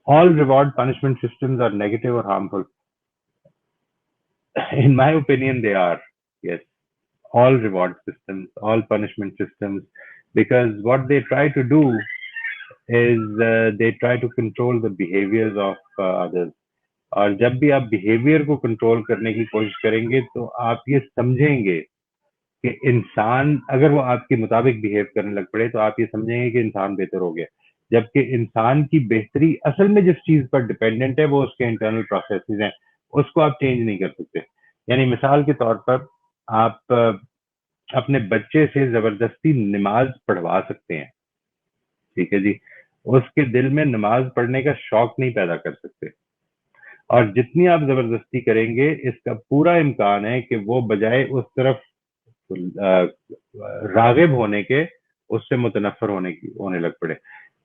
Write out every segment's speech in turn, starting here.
all reward punishment systems are negative or harmful? In my opinion, they are. Yes, all reward systems, all punishment systems, because what they try to do is they try to control the behaviors of others. और जब भी आप behaviour को control करने की कोशिश करेंगे तो आप ये समझेंगे कि इंसान अगर वो आपके मुताबिक बिहेव करने लग पड़े तो आप ये समझेंगे कि इंसान बेहतर हो गया, जबकि इंसान की बेहतरी असल में जिस चीज पर डिपेंडेंट है वो उसके इंटरनल प्रोसेसेस हैं, उसको आप चेंज नहीं कर सकते. यानी मिसाल के तौर पर आप अपने बच्चे से जबरदस्ती नमाज पढ़वा सकते हैं, ठीक है जी, उसके दिल में नमाज पढ़ने का शौक नहीं पैदा कर सकते, और जितनी आप जबरदस्ती करेंगे इसका पूरा इम्कान है कि वो बजाय उस तरफ रागिब होने के उससे मुतनफर होने लग पड़े.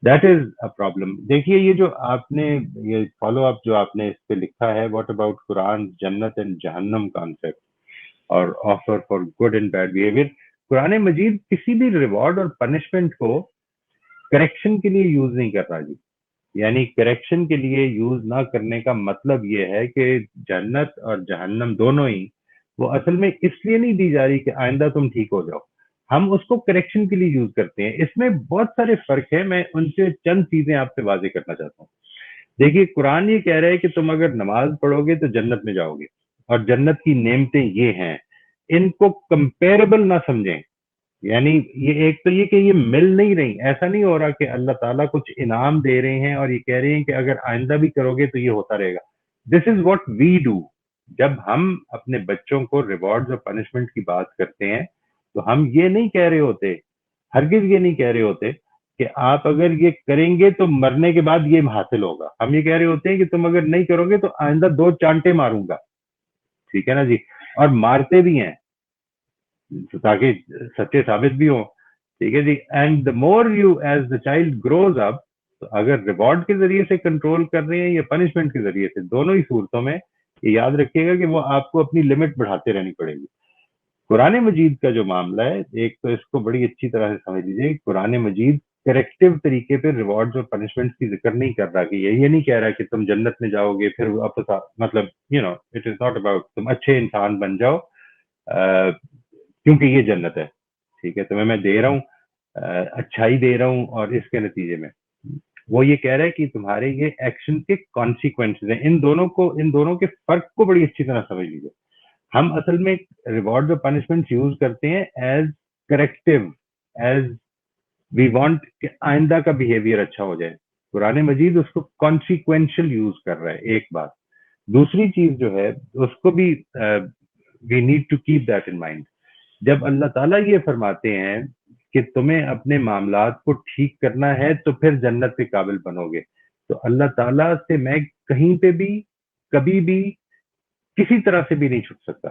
That is a problem. देखिए ये जो आपने ये फॉलो अप जो आपने इस पे लिखा है, व्हाट अबाउट कुरान जन्नत एंड जहन्नम कॉन्सेप्ट और offer for good and bad behaviour, Quran मजीद किसी भी रिवॉर्ड और पनिशमेंट को करेक्शन के लिए यूज नहीं कर रहा जी. यानी करेक्शन के लिए यूज ना करने का मतलब ये है कि जन्नत और जहन्नम दोनों ही वो असल में इसलिए नहीं दी जा रही कि आइंदा तुम ठीक हो जाओ, हम उसको करेक्शन के लिए यूज करते हैं. इसमें बहुत सारे फर्क है, मैं उनसे चंद चीजें आपसे वाजे करना चाहता हूँ. देखिए कुरान ये कह रहा है कि तुम अगर नमाज पढ़ोगे तो जन्नत में जाओगे और जन्नत की नेमतें ये हैं, इनको कंपेरेबल ना समझें. यानी ये एक तो ये कि ये मिल नहीं रही, ऐसा नहीं हो रहा कि अल्लाह ताला कुछ इनाम दे रहे हैं और ये कह रहे हैं कि अगर आइंदा भी करोगे तो ये होता रहेगा. This is what we do. जब हम अपने बच्चों को रिवॉर्ड्स और पनिशमेंट की बात करते हैं तो हम ये नहीं कह रहे होते, हरगिज ये नहीं कह रहे होते कि आप अगर ये करेंगे तो मरने के बाद ये हासिल होगा. हम ये कह रहे होते हैं कि तुम अगर नहीं करोगे तो आइंदा 2 चांटे मारूंगा, ठीक है ना जी, और मारते भी हैं ताकि सच्चे साबित भी हो, ठीक है जी. And the more you as the child grows up, तो अगर रिवॉर्ड के जरिए से कंट्रोल कर रहे हैं या पनिशमेंट के जरिए से, दोनों ही सूरतों में ये याद रखिएगा कि वो आपको अपनी लिमिट बढ़ाते रहनी पड़ेगी. कुरान मजीद का जो मामला है, एक तो इसको बड़ी अच्छी तरह से समझ लीजिए, कुरान मजीद करेक्टिव तरीके पे रिवॉर्ड्स और पनिशमेंट की जिक्र नहीं कर रहा कि ये नहीं कह रहा कि तुम जन्नत में जाओगे फिर वापस मतलब you know it is not about तुम अच्छे इंसान बन जाओ क्योंकि ये जन्नत है, ठीक है, तुम्हें मैं दे रहा हूँ अच्छाई दे रहा हूँ और इसके नतीजे में वो ये कह रहा है कि तुम्हारे ये एक्शन के कॉन्सिक्वेंसेस हैं. इन दोनों के फर्क को बड़ी अच्छी तरह समझ लीजिए. हम असल में रिवॉर्ड और पनिशमेंट यूज करते हैं as corrective, as we want कि आइंदा का बिहेवियर अच्छा हो जाए. कुरान मजीद उसको कॉन्सिक्वेंशियल यूज कर रहा है, एक बात. दूसरी चीज जो है उसको भी we need to keep that in mind. जब अल्लाह ताला ये फरमाते हैं कि तुम्हें अपने मामलात को ठीक करना है तो फिर जन्नत के काबिल बनोगे, तो अल्लाह ताला से मैं कहीं पे भी कभी भी किसी तरह से भी नहीं छुट सकता.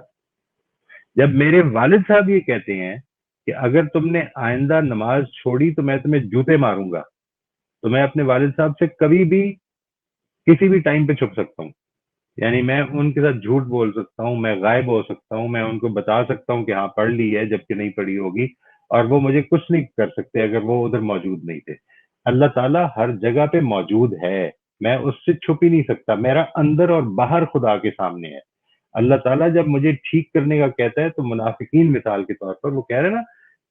जब मेरे वालिद साहब ये कहते हैं कि अगर तुमने आइंदा नमाज छोड़ी तो मैं तुम्हें जूते मारूंगा, तो मैं अपने वालिद साहब से कभी भी किसी भी टाइम पे छुप सकता हूँ. यानी मैं उनके साथ झूठ बोल सकता हूँ, मैं गायब हो सकता हूँ, मैं उनको बता सकता हूँ कि हाँ पढ़ ली है जबकि नहीं पढ़ी होगी, और वो मुझे कुछ नहीं कर सकते अगर वो उधर मौजूद नहीं थे. अल्लाह ताला हर जगह पे मौजूद है, मैं उससे छुप ही नहीं सकता. मेरा अंदर और बाहर खुदा के सामने है. अल्लाह ताला जब मुझे ठीक करने का कहता है तो मुनाफिकीन मिसाल के तौर पर वो कह रहे हैं ना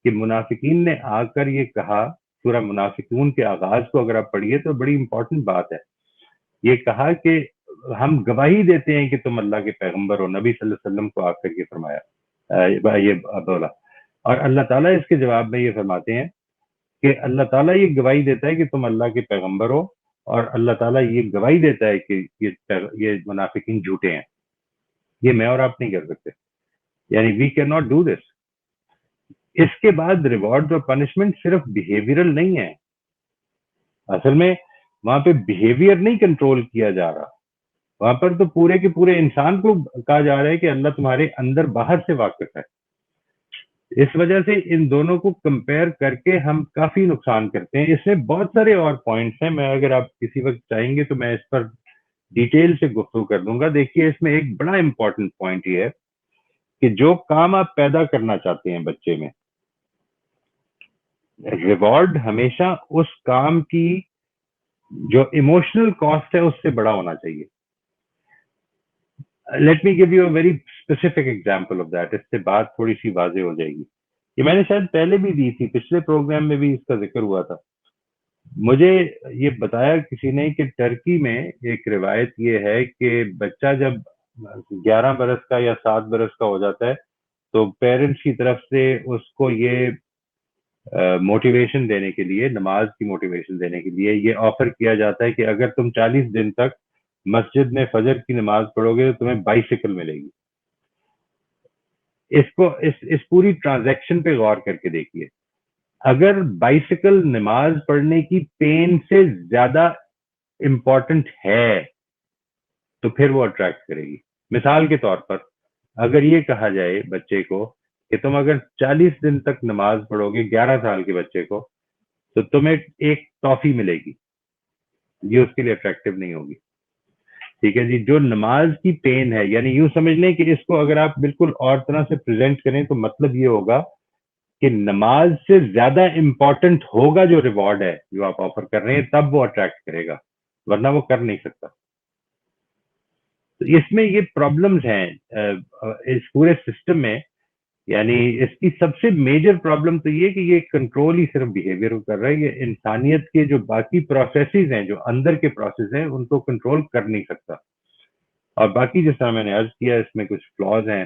कि मुनाफिकीन ने आकर ये कहा, सूरह मुनाफिकून के आगाज को अगर आप पढ़िए तो बड़ी इंपॉर्टेंट बात है. ये कहा कि हम गवाही देते हैं कि तुम अल्लाह के पैगंबर हो, नबी सल्लल्लाहु अलैहि वसल्लम को आकर के फरमाया ये बोला. और अल्लाह ताला इसके जवाब में ये फरमाते हैं कि अल्लाह ताला ये गवाही देता है कि तुम अल्लाह के पैगंबर हो, और अल्लाह ताला ये गवाही देता है कि ये मुनाफिकीन झूठे हैं. ये मैं और आप नहीं कर सकते, यानी we can not do this. इसके बाद रिवॉर्ड और पनिशमेंट सिर्फ बिहेवियरल नहीं है. असल में वहां पे बिहेवियर नहीं कंट्रोल किया जा रहा, वहां पर तो पूरे के पूरे इंसान को कहा जा रहा है कि अल्लाह तुम्हारे अंदर बाहर से वाकिफ है. इस वजह से इन दोनों को कंपेयर करके हम काफी नुकसान करते हैं. इसमें बहुत सारे और पॉइंट्स हैं, मैं अगर आप किसी वक्त चाहेंगे तो मैं इस पर डिटेल से गुफ्तगू कर दूंगा. देखिए इसमें एक बड़ा इंपॉर्टेंट पॉइंट ये है कि जो काम आप पैदा करना चाहते हैं बच्चे में, रिवॉर्ड हमेशा उस काम की जो इमोशनल कॉस्ट है उससे बड़ा होना चाहिए. Let me give you a very specific example of that. इससे बात थोड़ी सी वाजे हो जाएगी. ये मैंने शायद पहले भी दी थी, पिछले प्रोग्राम में भी इसका जिक्र हुआ था. मुझे ये बताया किसी ने कि टर्की में एक रिवायत ये है कि बच्चा जब 11 बरस का या 7 बरस का हो जाता है तो पेरेंट्स की तरफ से उसको ये मोटिवेशन देने के लिए, नमाज की मोटिवेशन देने के लिए ये ऑफर किया जाता है कि अगर तुम 40 दिन तक मस्जिद में फजर की नमाज पढ़ोगे तो तुम्हें बाइसिकल मिलेगी. इसको इस पूरी ट्रांजैक्शन पे गौर करके देखिए. अगर बाइसिकल नमाज पढ़ने की पेन से ज्यादा इंपॉर्टेंट है तो फिर वो अट्रैक्ट करेगी. मिसाल के तौर पर अगर ये कहा जाए बच्चे को कि तुम अगर 40 दिन तक नमाज पढ़ोगे 11 साल के बच्चे को तो तुम्हें एक टॉफी मिलेगी, ये उसके लिए अट्रैक्टिव नहीं होगी. ठीक है जी. जो नमाज की पेन है, यानी यूं समझ लें कि इसको अगर आप बिल्कुल और तरह से प्रेजेंट करें तो मतलब ये होगा कि नमाज से ज्यादा इंपॉर्टेंट होगा जो रिवॉर्ड है जो आप ऑफर कर रहे हैं, तब वो अट्रैक्ट करेगा, वरना वो कर नहीं सकता. तो इसमें ये प्रॉब्लम्स हैं इस पूरे सिस्टम में. यानी इसकी सबसे मेजर प्रॉब्लम तो ये कि ये कंट्रोल ही सिर्फ बिहेवियर को कर रहा है. ये इंसानियत के जो बाकी प्रोसेसेस हैं, जो अंदर के प्रोसेस हैं, उनको कंट्रोल कर नहीं सकता. और बाकी जिस तरह मैंने अर्ज किया इसमें कुछ फ्लॉज हैं